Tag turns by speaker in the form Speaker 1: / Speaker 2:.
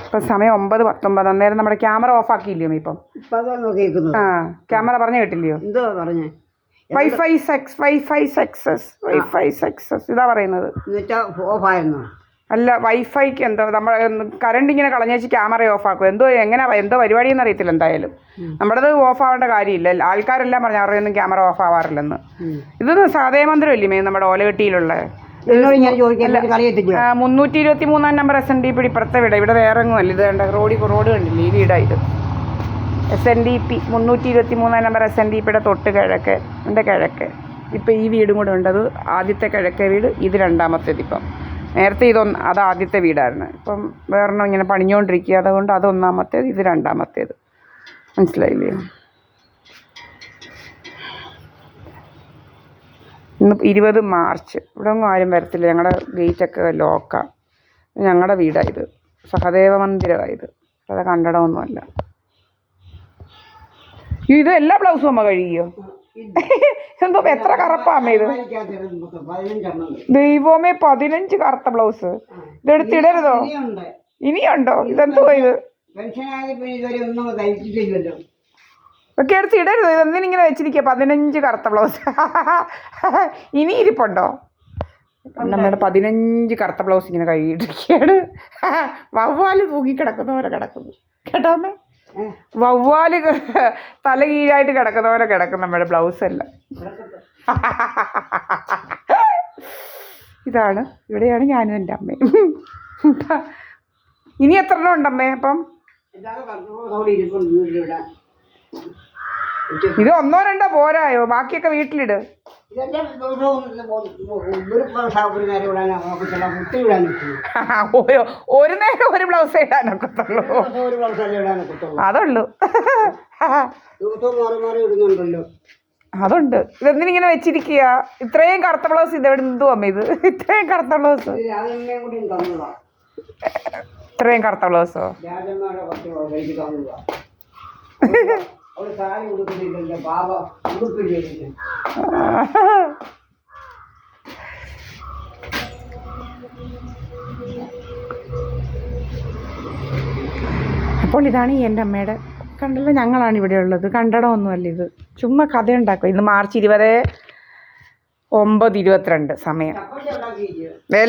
Speaker 1: ഇപ്പം സമയം 9:19. അന്നേരം നമ്മുടെ ക്യാമറ ഓഫ് ആക്കിയില്ലയോ ഇപ്പം? ആ ക്യാമറ പറഞ്ഞു കേട്ടില്ലയോ?
Speaker 2: എന്തോ പറഞ്ഞേ?
Speaker 1: വൈഫൈ സക്സസ് ഇതാ പറയുന്നത്.
Speaker 2: ഓഫായിരുന്നു.
Speaker 1: അല്ല, വൈഫൈക്ക് എന്തോ നമ്മൾ കറണ്ട് ഇങ്ങനെ കളഞ്ഞേച്ച് ക്യാമറ ഓഫ് ആക്കും. എന്തോ പരിപാടിയെന്ന് അറിയത്തില്ല. എന്തായാലും നമ്മുടേത് ഓഫ് ആവേണ്ട കാര്യമില്ല. ആൾക്കാരെല്ലാം പറഞ്ഞു അവരുടെയൊന്നും ക്യാമറ ഓഫ് ആവാറില്ലെന്ന്. ഇതൊന്നും സാധേ മന്ദിരമല്ലേ നമ്മുടെ ഓലകെട്ടിയിലുള്ള 323 നമ്പർ SNDP ഇപ്പുറത്തെ വീട്. ഇവിടെ വേറെ എങ്ങും അല്ല. ഇത് കണ്ട റോഡ് കണ്ടില്ലേ? ഈ വീടാണ് ഇത്. SNDP 323 നമ്പർ SNDPയുടെ തൊട്ട് കിഴക്ക്, എൻ്റെ കിഴക്ക്. ഇപ്പം ഈ വീടും കൂടെ ഉണ്ട്. അത് ആദ്യത്തെ കിഴക്കേ വീട്, ഇത് രണ്ടാമത്തേത്. ഇപ്പം നേരത്തെ അത് ആദ്യത്തെ വീടായിരുന്നു. ഇപ്പം വേറെണ്ണം ഇങ്ങനെ പണിഞ്ഞുകൊണ്ടിരിക്കുക. അതുകൊണ്ട് അത് ഒന്നാമത്തേത്, ഇത് രണ്ടാമത്തേത്. മനസ്സിലായില്ലേ? ഇന്ന് 20 മാർച്ച്. ഇവിടെ ഒന്നും ആരും വരത്തില്ല. ഞങ്ങളുടെ ഗേറ്റൊക്കെ ലോക്കാണ്. ഞങ്ങളുടെ വീടാണ് ഇത്. സഹദേവ മന്ദിരമാണ് ഇത്. അത് കണ്ടടമൊന്നുമല്ല. ഇത് എല്ലാ ബ്ലൗസും അമ്മ കഴിയോ? എന്തോ എത്ര കറുപ്പാമ്മ ഇത്? ദൈവമേ, 15 കറുത്ത ബ്ലൗസ്. ഇതെടുത്തിടരുതോ? ഇനിയുണ്ടോ? ഇതെന്തോ ഇത്? ഒക്കെ എടുത്ത് ഇടരുതോ? ഇതെന്തിനിങ്ങനെ വെച്ചിരിക്കുക? 15 കറുത്ത ബ്ലൗസ്. ഇനി ഇരിപ്പുണ്ടോ? നമ്മുടെ 15 കറുത്ത ബ്ലൗസ് ഇങ്ങനെ കഴുകിയിട്ടിരിക്കുകയാണ്. വവ്വാല് തൂങ്ങിക്കിടക്കുന്ന പോലെ കിടക്കുന്നു കേട്ടോ അമ്മേ. വവ്വാല് തല കീഴായിട്ട് കിടക്കുന്ന പോലെ കിടക്കും നമ്മുടെ ബ്ലൗസെല്ലാം. ഇതാണ്, ഇവിടെയാണ് ഞാനും എൻ്റെ അമ്മയും. ഇനി എത്ര എണ്ണം ഉണ്ടമ്മേ? അപ്പം ഇത് 1-2 പോരായോ? ബാക്കിയൊക്കെ വീട്ടിലിട്. ഒരു നേരം ഒരു ബ്ലൗസ് ഇടാനൊക്കത്തുള്ളൂ. അതുള്ളൂ. അതുണ്ട്. ഇതെന്തിനിങ്ങനെ വെച്ചിരിക്കുക? ഇത്രയും കറുത്ത ബ്ലൗസ് ഇതെവിടെ എന്തു അമ്മ ഇത്? ഇത്രയും കറുത്ത ബ്ലൗസ്, ഇത്രയും കറുത്ത ബ്ലൗസോ? അപ്പോൾ ഇതാണ് എൻ്റെ അമ്മയുടെ. കണ്ടല്ലോ, ഞങ്ങളാണ് ഇവിടെ ഉള്ളത്. കണ്ടടമൊന്നുമല്ല ഇത്. ചുമ്മാ കഥ ഉണ്ടാക്കും. ഇന്ന് മാർച്ച് 20, 9:22 സമയം. എല്ലാം